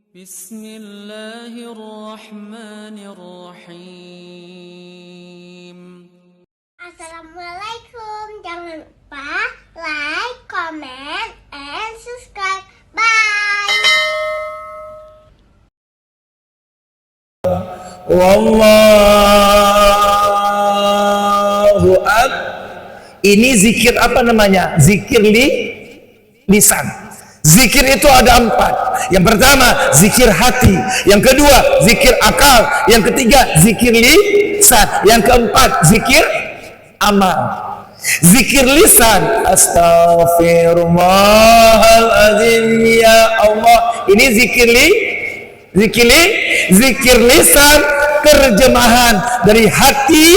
Bismillahirrahmanirrahim. Assalamualaikum. Jangan lupa like, comment, and subscribe. Bye. Wallahu akbar. Ini zikir apa namanya? Zikir lisan. Zikir itu ada 4. Yang pertama zikir hati, yang kedua zikir akal, yang ketiga zikir lisan, yang keempat zikir amal. Zikir lisan, astaghfirullahaladzim ya Allah. Ini zikir lisan, terjemahan dari hati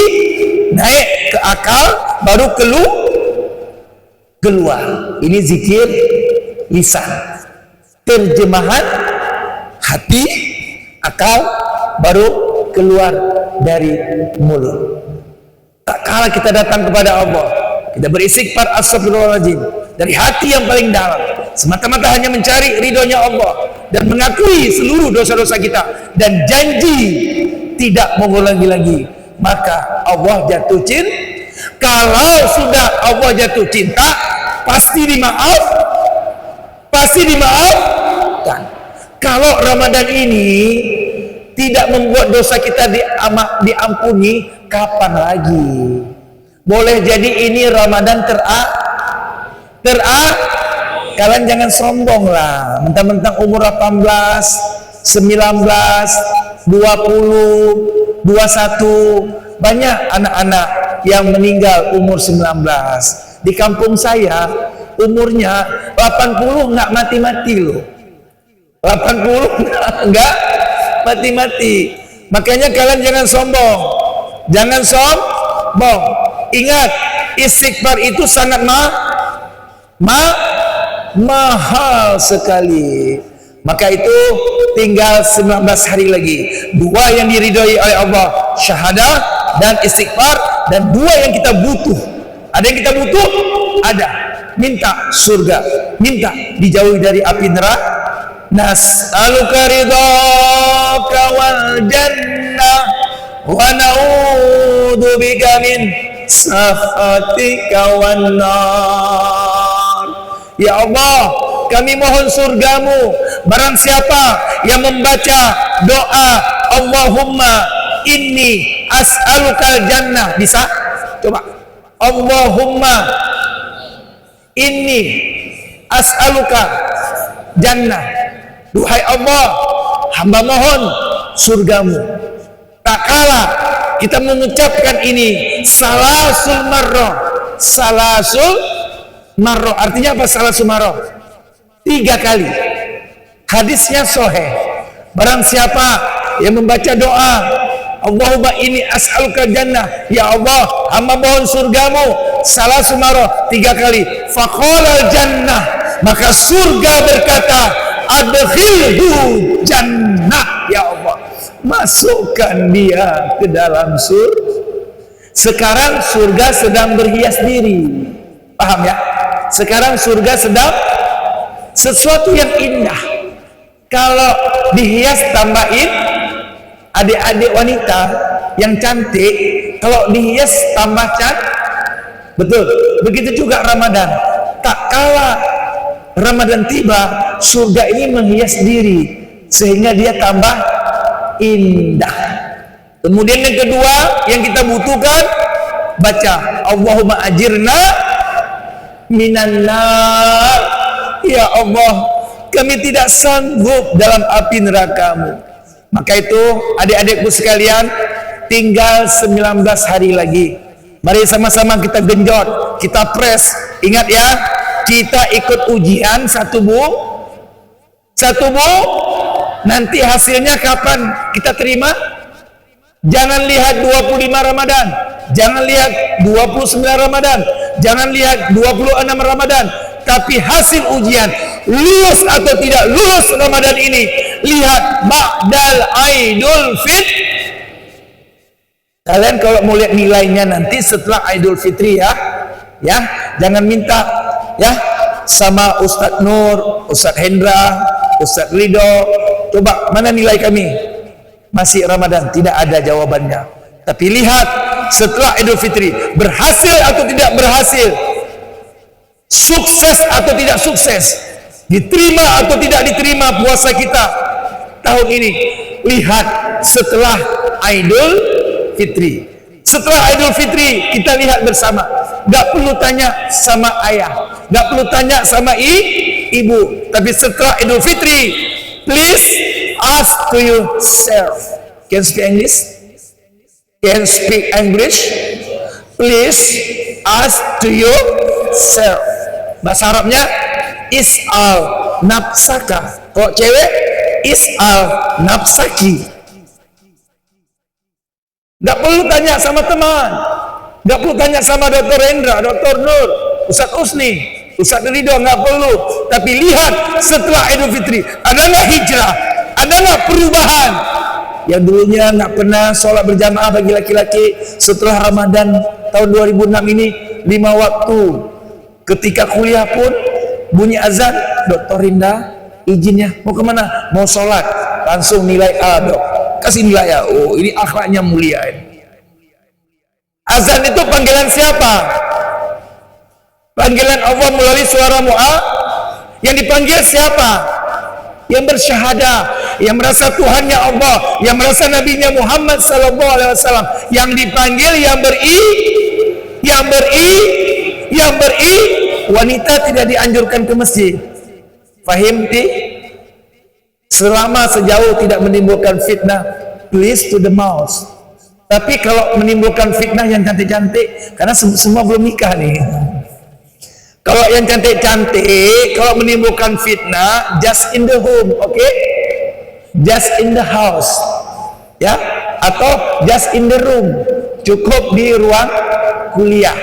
naik ke akal baru keluar. Ini zikir lisan, terjemahan hati, akal baru keluar dari mulut. Tak kala kita datang kepada Allah, kita beristighfar astagfirullahaladzim dari hati yang paling dalam, semata-mata hanya mencari ridhonya Allah dan mengakui seluruh dosa-dosa kita dan janji tidak mengulangi lagi, maka Allah jatuh cinta. Kalau sudah Allah jatuh cinta, pasti dimaafkan. Kalau Ramadan ini tidak membuat dosa kita diampuni, kapan lagi? Boleh jadi ini Ramadan kalian jangan sombong lah, mentang-mentang umur 18, 19, 20, 21, banyak anak-anak yang meninggal umur 19. Di kampung saya umurnya 80 nggak mati-mati loh. 80 nggak mati-mati. Makanya kalian jangan sombong. Ingat, istighfar itu sangat mahal sekali. Maka itu tinggal 19 hari lagi. 2 yang diridhoi oleh Allah, syahadah dan istighfar, dan 2 yang kita butuh. Ada yang kita butuh? Ada. Minta surga, minta dijauhi dari api neraka. Nas'aluka ridhaka wal jannah wa na'udzubika min sakhatika wan nar. Ya Allah, kami mohon surgamu. Barang siapa yang membaca doa Allahumma inni as'alukal jannah, bisa? Coba. Allahumma inni as'aluka jannah. Duhai Allah, hamba mohon surgamu. Tak kala kita mengucapkan ini salasul marroh, artinya apa salasul marroh? 3 kali. Hadisnya sahih. Barang siapa yang membaca doa Allahumma inni as'aluka jannah, ya Allah, hamba mohon surgamu, salasul marroh 3 kali. Faqala jannah, maka surga berkata, adkhilhu jannah, ya Allah, masukkan dia ke dalam surga. Sekarang surga sedang berhias diri, paham ya? Sekarang surga sedang sesuatu yang indah. Kalau dihias tambahin adik-adik wanita yang cantik, kalau dihias tambah cantik. Betul, begitu juga Ramadan. Tak kala Ramadan tiba, surga ini menghias diri sehingga dia tambah indah. Kemudian yang kedua yang kita butuhkan, baca Allahumma ajirna minan nar. Ya Allah, kami tidak sanggup dalam api neraka-Mu. Maka itu adik-adikku sekalian, tinggal 19 hari lagi. Mari sama-sama kita genjot, kita press. Ingat ya, kita ikut ujian satu bu. Nanti hasilnya kapan kita terima? Jangan lihat 25 Ramadan, jangan lihat 29 Ramadan, jangan lihat 26 Ramadan, tapi hasil ujian, lulus atau tidak lulus Ramadan ini, lihat ba'dal Aidul Fitri. Kalian kalau mau lihat nilainya nanti setelah Idul Fitri ya, jangan minta ya sama Ustadz Nur, Ustadz Hendra, Ustadz Ridho, Coba mana nilai kami? Masih Ramadan, tidak ada jawabannya. Tapi lihat setelah Idul Fitri, berhasil atau tidak berhasil, sukses atau tidak sukses, diterima atau tidak diterima puasa kita tahun ini. Lihat setelah Idul Fitri. Setelah Idul Fitri kita lihat bersama. Gak perlu tanya sama ayah, gak perlu tanya sama ibu. Tapi setelah Idul Fitri, please ask to yourself. Can speak English? Can speak English? Please ask to yourself. Bahasa Arabnya is'al nafsaka. Kalau cewek is'al nafsaki. Gak perlu tanya sama teman, gak perlu tanya sama Dr. Rendra, Dr. Nur, Ustaz Usni, Ustaz Ridho, gak perlu. Tapi lihat setelah Idul Fitri, ada gak hijrah, ada gak perubahan. Yang dulunya gak pernah sholat berjamaah bagi laki-laki, setelah Ramadan tahun 2006 ini 5 waktu. Ketika kuliah pun bunyi azan, Dr. Rinda izinnya mau kemana? Mau sholat, langsung nilai A, dok. Kasih nilai A. Oh, ini akhlaknya mulia ini. Azan itu panggilan siapa? Panggilan Allah melalui suara mu'a. Yang dipanggil siapa? Yang bersyahadah, yang merasa Tuhannya Allah, yang merasa Nabinya Muhammad sallallahu alaihi wasallam. Yang dipanggil yang beri wanita tidak dianjurkan ke masjid. Fahimti? Selama sejauh tidak menimbulkan fitnah, please to the mosque. Tapi kalau menimbulkan fitnah yang cantik-cantik, karena semua belum nikah nih. Kalau yang cantik-cantik, kalau menimbulkan fitnah, just in the home, okay? Just in the house, ya? Atau just in the room, cukup di ruang kuliah,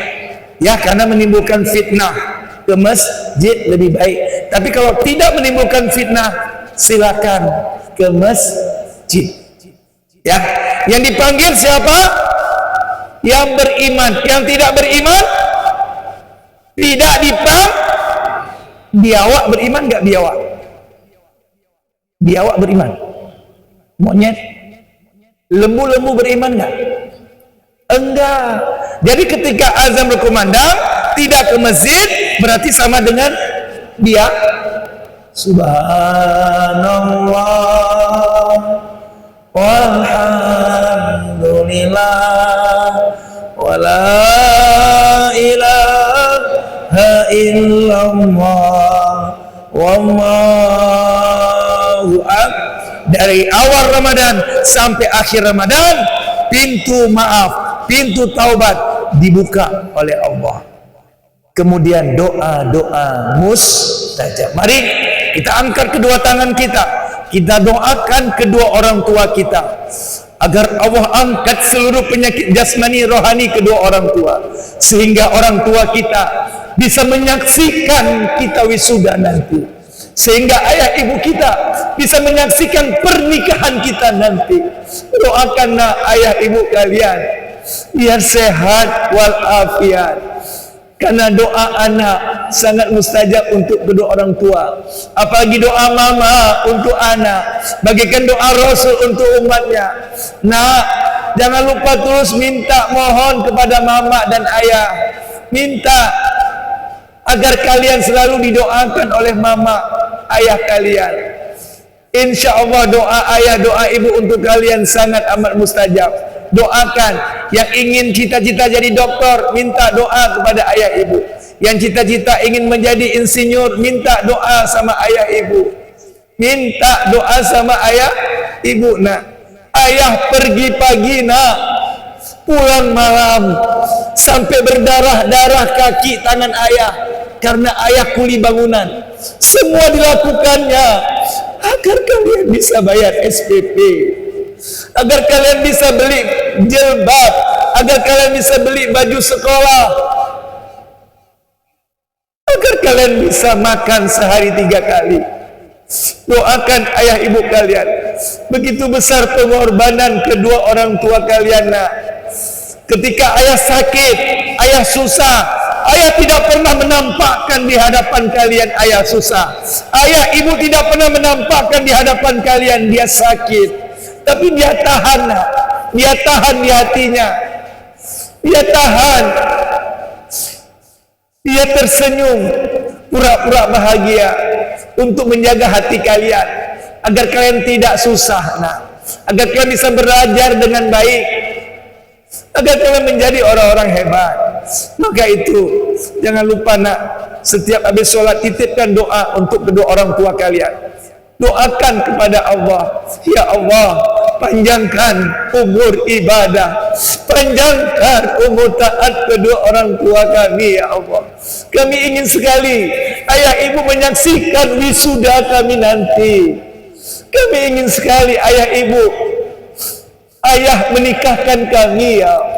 ya? Karena menimbulkan fitnah, ke masjid lebih baik. Tapi kalau tidak menimbulkan fitnah, silakan ke masjid. Ya, yang dipanggil siapa? Yang beriman. Yang tidak beriman tidak dipanggil. Biawak beriman nggak biawak? Biawak beriman. Monyet. Lembu-lembu beriman nggak? Enggak. Jadi ketika azan berkumandang tidak ke masjid berarti sama dengan dia. Subhanallah walhamdulillah wala ilaha illallah wallahu akbar. Dari awal Ramadan sampai akhir Ramadan, pintu maaf, pintu taubat dibuka oleh Allah. Kemudian doa-doa mustajab. Mari kita angkat kedua tangan kita, kita doakan kedua orang tua kita agar Allah angkat seluruh penyakit jasmani rohani kedua orang tua, sehingga orang tua kita bisa menyaksikan kita wisuda nanti, sehingga ayah ibu kita bisa menyaksikan pernikahan kita nanti. Doakanlah ayah ibu kalian biar sehat walafiat. Karena doa anak sangat mustajab untuk kedua orang tua. Apalagi doa mama untuk anak. Bagikan doa Rasul untuk umatnya. Nak, jangan lupa terus minta mohon kepada mama dan ayah. Minta agar kalian selalu didoakan oleh mama, ayah kalian. Insya Allah doa ayah, doa ibu untuk kalian sangat amat mustajab. Doakan. Yang ingin cita-cita jadi doktor, minta doa kepada ayah ibu. Yang cita-cita ingin menjadi insinyur, minta doa sama ayah ibu. Minta doa sama ayah ibu. Nak, ayah pergi pagi, nak, pulang malam, sampai berdarah-darah kaki tangan ayah karena ayah kuli bangunan. Semua dilakukannya agar kalian bisa bayar SPP, agar kalian bisa beli jilbab, agar kalian bisa beli baju sekolah, agar kalian bisa makan sehari 3 kali. Doakan ayah ibu kalian. Begitu besar pengorbanan kedua orang tua kalian, nak. Ketika ayah sakit, ayah susah, Ayah tidak pernah menampakkan di hadapan kalian ayah susah. Ayah ibu tidak pernah menampakkan di hadapan kalian dia sakit. Tapi dia tahan, nak. Dia tahan di hatinya. Dia tahan. Dia tersenyum, pura-pura bahagia untuk menjaga hati kalian agar kalian tidak susah, nak. Agar kalian bisa belajar dengan baik, agar kalian menjadi orang-orang hebat. Maka itu jangan lupa, nak, setiap habis sholat titipkan doa untuk kedua orang tua kalian. Doakan kepada Allah, ya Allah, panjangkan umur ibadah, panjangkan umur taat kedua orang tua kami, ya Allah. Kami ingin sekali ayah ibu menyaksikan wisuda kami nanti. Kami ingin sekali ayah ibu, ayah menikahkan kami, ya Allah.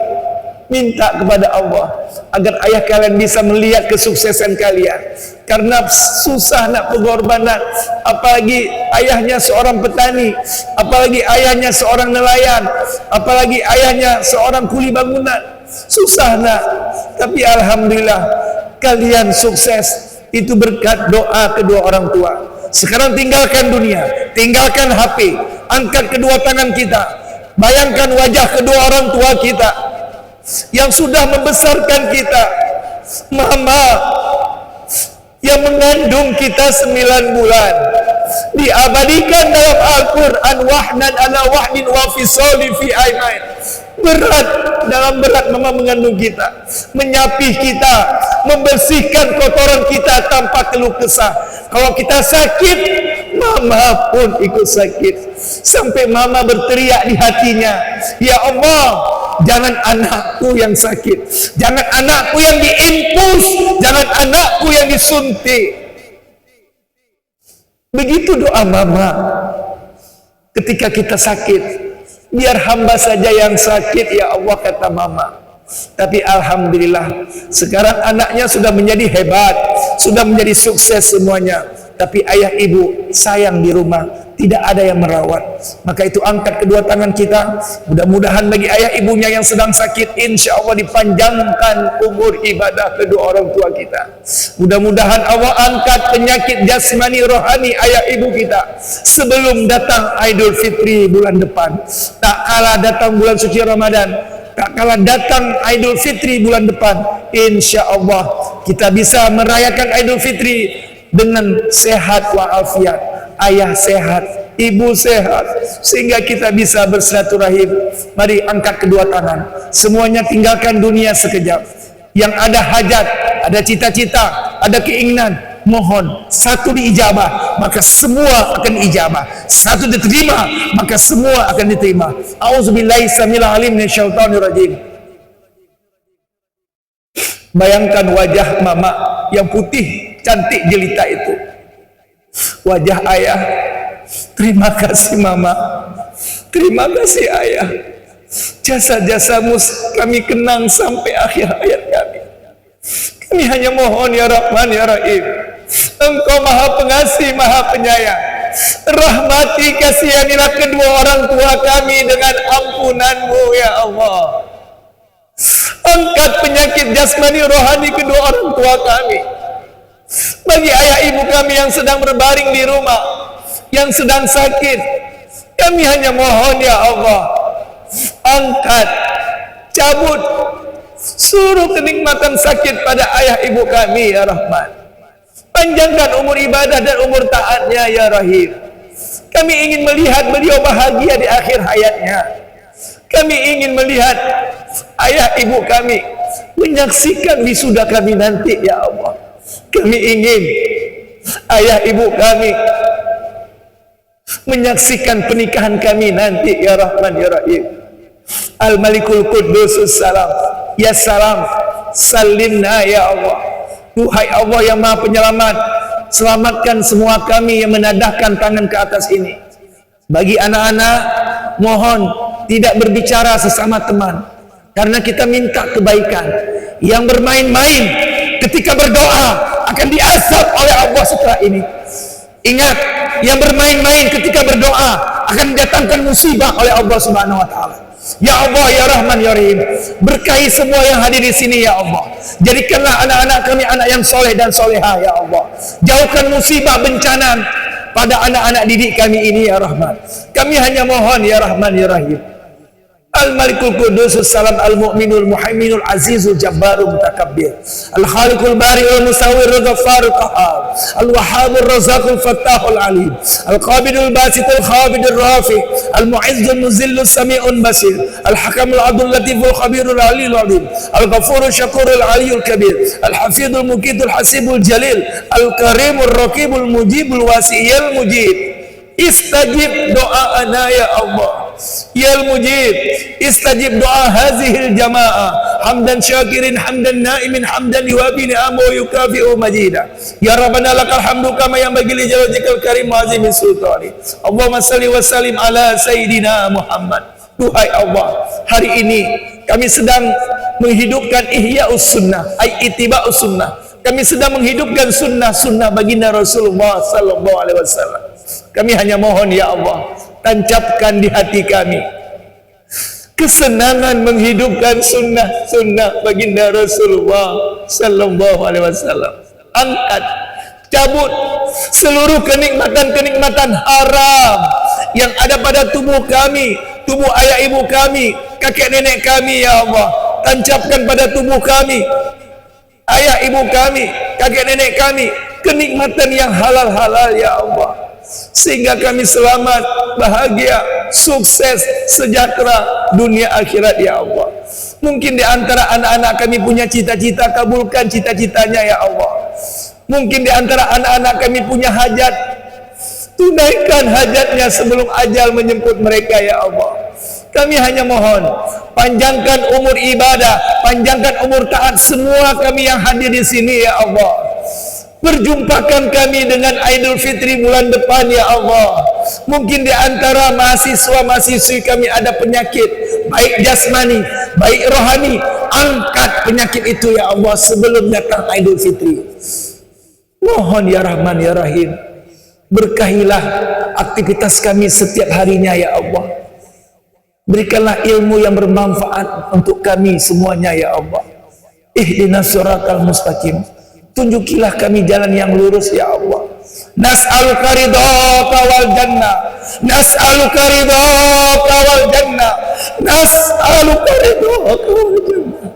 Minta kepada Allah agar ayah kalian bisa melihat kesuksesan kalian. Karena susah, nak, pengorbanan. Apalagi ayahnya seorang petani, apalagi ayahnya seorang nelayan, apalagi ayahnya seorang kuli bangunan. Susah, nak. Tapi alhamdulillah kalian sukses. Itu berkat doa kedua orang tua. Sekarang tinggalkan dunia, tinggalkan HP, angkat kedua tangan kita, bayangkan wajah kedua orang tua kita yang sudah membesarkan kita. Mama yang mengandung kita 9 bulan diabadikan dalam Al-Quran, wahnan ala wahnin wa fisali fi aimain. Berat, dalam berat mama mengandung kita, menyapih kita, membersihkan kotoran kita tanpa keluh kesah. Kalau kita sakit, mama pun ikut sakit. Sampai mama berteriak di hatinya, ya Allah, jangan anakku yang sakit, jangan anakku yang diinfus, jangan anakku yang disuntik. Begitu doa mama ketika kita sakit. Biar hamba saja yang sakit, ya Allah, kata mama. Tapi alhamdulillah sekarang anaknya sudah menjadi hebat, sudah menjadi sukses semuanya. Tapi ayah ibu sayang di rumah, tidak ada yang merawat. Maka itu angkat kedua tangan kita. Mudah-mudahan bagi ayah ibunya yang sedang sakit, insya Allah dipanjangkan umur ibadah kedua orang tua kita. Mudah-mudahan Allah angkat penyakit jasmani rohani ayah ibu kita sebelum datang Idul Fitri bulan depan. Tak kalah datang bulan suci Ramadan, tak kalah datang Idul Fitri bulan depan, insya Allah kita bisa merayakan Idul Fitri dengan sehat walafiat, ayah sehat, ibu sehat, sehingga kita bisa bersilaturahim. Mari angkat kedua tangan, semuanya tinggalkan dunia sekejap. Yang ada hajat, ada cita-cita, ada keinginan, mohon satu diijabah, maka semua akan ijabah. Satu diterima, maka semua akan diterima. Auzubillahi samil alim minasyaitonir rajim. Bayangkan wajah mama yang putih cantik jelita itu, wajah ayah. Terima kasih mama, terima kasih ayah, jasa-jasamu kami kenang sampai akhir hayat kami. Kami hanya mohon, ya Rahman ya Rahim, Engkau maha pengasih, maha penyayang, rahmati kasihanilah kedua orang tua kami dengan ampunanmu, ya Allah. Angkat penyakit jasmani rohani kedua orang tua kami. Bagi ayah ibu kami yang sedang berbaring di rumah, yang sedang sakit, kami hanya mohon, ya Allah, angkat, cabut, suruh kenikmatan sakit pada ayah ibu kami, ya Rahman. Panjangkan umur ibadah dan umur taatnya, ya Rahim. Kami ingin melihat beliau bahagia di akhir hayatnya. Kami ingin melihat ayah ibu kami menyaksikan wisuda kami nanti, ya Allah. Kami ingin ayah ibu kami menyaksikan pernikahan kami nanti, ya Rahman ya Rahim. Al-Malikul Qudusus Salam, ya salam, salimna ya Allah. Duhai Allah yang maha penyelamat, selamatkan semua kami yang menadahkan tangan ke atas ini. Bagi anak-anak, mohon tidak berbicara sesama teman, karena kita minta kebaikan. Yang bermain-main ketika berdoa akan diazab oleh Allah setelah ini. Ingat, yang bermain-main ketika berdoa akan didatangkan musibah oleh Allah Subhanahu wa taala. Ya Allah, Ya Rahman, Ya Rahim, berkahi semua yang hadir di sini ya Allah. Jadikanlah anak-anak kami anak yang soleh dan soleha ya Allah. Jauhkan musibah bencana pada anak-anak didik kami ini ya Rahman. Kami hanya mohon ya Rahman, Ya Rahim. Al-Malikul Qudus Salam Al-Mu'minul Muhaiminul Azizul Jabbarul Mutakabbir Al-Khaliqul Bari'ul Musawwirul Ghaffarul Qahhar Al-Wahhabur Razzaqul Fattahul Alim Al-Qabidul Basitul Khabidul Rafi Al-Mu'izzul Muzillul Sami'un Basir Al-Hakamul Adul Latiful Khabirul Aliyul Azim Al-Ghafurul Syakurul Aliyul Kabir Al-Hafidul Muqitul Hasibul Jalil Al-Karimul Raqibul Mujibul Wasi'il Mujib. Istajib doa'ana ya Allah ya Al-Mujib, istajib doa hazihil jamaah hamdan syakirin hamdan naimin hamdan yuwafi ni'amahu wa yukafi'u majida. Ya Rabbana lakal hamdu kama yanbaghi li jalalatikal karim wa azimi sultani. Allahumma salli wa sallim ala Sayyidina Muhammad. Duhai Allah, hari ini kami sedang menghidupkan ihya'us sunnah, ay itiba'us sunnah. Kami sedang menghidupkan sunnah-sunnah baginda Rasulullah sallallahu alaihi wasallam. Kami hanya mohon ya Allah, tancapkan di hati kami kesenangan menghidupkan sunnah-sunnah baginda Rasulullah sallallahu alaihi wasallam. Angkat, cabut seluruh kenikmatan-kenikmatan haram yang ada pada tubuh kami, tubuh ayah ibu kami, kakek nenek kami ya Allah. Tancapkan pada tubuh kami, ayah ibu kami, kakek nenek kami, kenikmatan yang halal-halal ya Allah, sehingga kami selamat, bahagia, sukses, sejahtera dunia akhirat ya Allah. Mungkin di antara anak-anak kami punya cita-cita, kabulkan cita-citanya ya Allah. Mungkin di antara anak-anak kami punya hajat, tunaikan hajatnya sebelum ajal menjemput mereka ya Allah. Kami hanya mohon, panjangkan umur ibadah, panjangkan umur taat semua kami yang hadir di sini ya Allah. Perjumpakan kami dengan Idul Fitri bulan depan ya Allah. Mungkin di antara mahasiswa-mahasiswi kami ada penyakit, baik jasmani, baik rohani. Angkat penyakit itu ya Allah sebelum datang Idul Fitri. Mohon ya Rahman, Ya Rahim, berkahilah aktivitas kami setiap harinya ya Allah. Berikanlah ilmu yang bermanfaat untuk kami semuanya ya Allah. Ihdinas siratal mustaqim, tunjukilah kami jalan yang lurus ya Allah. Nas'aluka ridhaka wal jannah, nas'aluka ridhaka wal jannah, nas'aluka ridhaka wal jannah.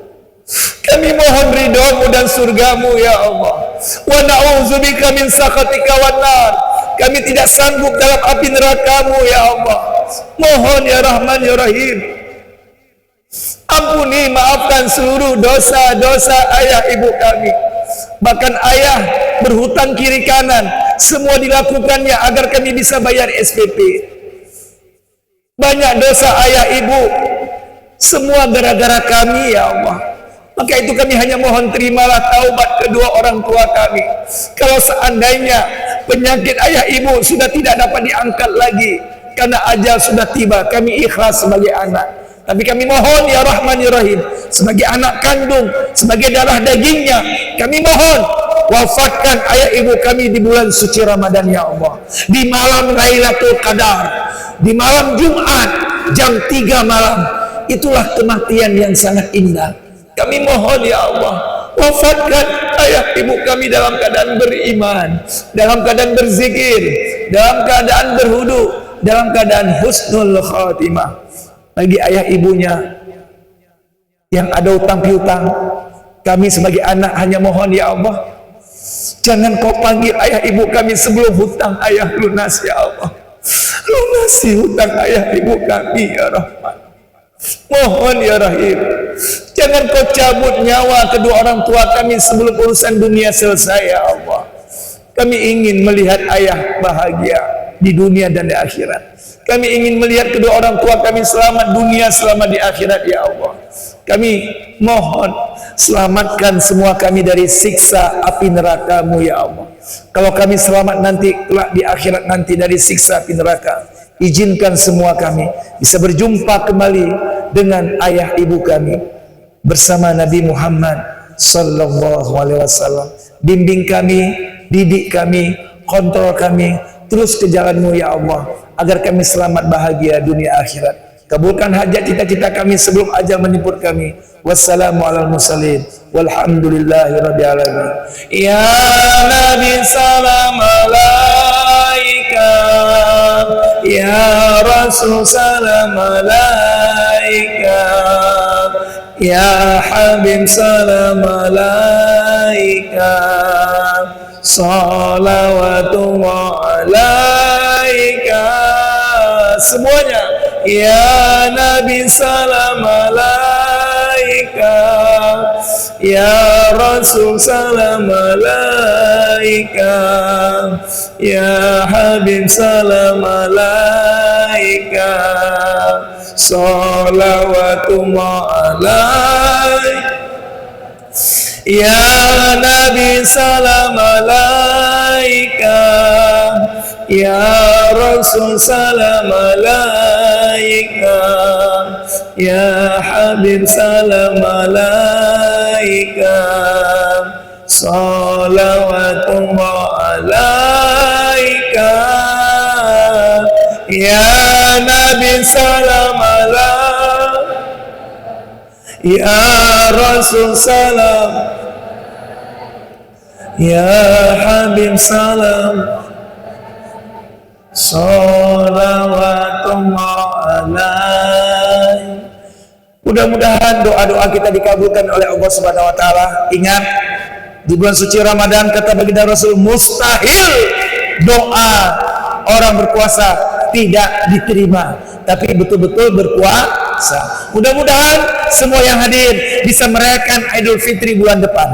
Kami mohon ridhamu dan surgamu ya Allah. Wa na'udzubika min sakhatika wan nar. Kami tidak sanggup dalam api nerakamu ya Allah. Mohon ya Rahman, Ya Rahim, ampuni, maafkan seluruh dosa-dosa ayah ibu kami. Bahkan ayah berhutang kiri kanan, semua dilakukannya agar kami bisa bayar SPP. Banyak dosa ayah ibu, semua gara-gara kami ya Allah. Maka itu kami hanya mohon, terimalah taubat kedua orang tua kami. Kalau seandainya penyakit ayah ibu sudah tidak dapat diangkat lagi karena ajal sudah tiba, kami ikhlas sebagai anak. Tapi kami mohon ya Rahman, Ya Rahim, sebagai anak kandung, sebagai darah dagingnya, kami mohon wafatkan ayah ibu kami di bulan suci Ramadan ya Allah, di malam Lailatul Qadar, di malam Jumat jam 3 malam. Itulah kematian yang sangat indah. Kami mohon ya Allah, wafatkan ayah ibu kami dalam keadaan beriman, dalam keadaan berzikir, dalam keadaan berhudu, dalam keadaan husnul khatimah. Bagi ayah ibunya yang ada utang piutang, kami sebagai anak hanya mohon ya Allah, jangan kau panggil ayah ibu kami sebelum hutang ayah lunas ya Allah. Lunasi hutang ayah ibu kami ya Rahman. Mohon ya Rahim, jangan kau cabut nyawa kedua orang tua kami sebelum urusan dunia selesai ya Allah. Kami ingin melihat ayah bahagia di dunia dan di akhirat. Kami ingin melihat kedua orang tua kami selamat dunia, selamat di akhirat ya Allah. Kami mohon, selamatkan semua kami dari siksa api neraka-Mu ya Allah. Kalau kami selamat nanti kelak di akhirat nanti dari siksa api neraka, izinkan semua kami bisa berjumpa kembali dengan ayah ibu kami bersama Nabi Muhammad sallallahu alaihi wasallam. Bimbing kami, didik kami, kontrol kami terus ke jalan-Mu ya Allah, agar kami selamat bahagia dunia akhirat. Kabulkan hajat cita-cita kami sebelum ajal menjemput kami. Wassalamu ala mursalin walhamdulillahi rabbil alamin. Ya Nabi salam alaika, ya Rasul salam alaika, ya Habib salam alaika, salawatullah alaika. Semuanya. Ya Nabi salam alaika, ya Rasul salam alaika, ya Habib salam alaika, salawatullah alaika. Ya Nabi salam alaika, ya Rasul salam alaika, ya Habib salam alaika, salawatullah alaika. Ya Nabi salam alaika, ya Rasul salam, ya Habib salam, salawatullah alaih. Mudah-mudahan doa-doa kita dikabulkan oleh Allah Subhanahu wa taala. Ingat, di bulan suci Ramadan kata baginda Rasul, mustahil doa orang berpuasa tidak diterima, tapi betul-betul berpuasa. Mudah-mudahan semua yang hadir bisa merayakan Idul Fitri bulan depan.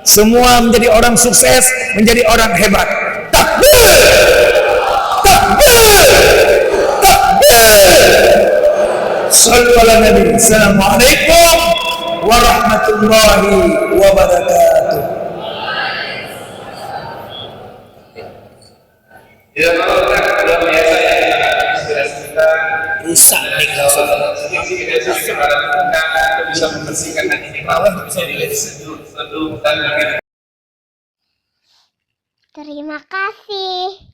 Semua menjadi orang sukses, menjadi orang hebat. Takbir! Takbir! Takbir! Sallu ala Nabi. Assalamualaikum warahmatullahi wabarakatuh. Ya kalau luar biasa ya inspirasi kita Rusak nih kita bisa membersihkan hati kita menjadi lebih sejuk, teduh dan lebih. Terima kasih.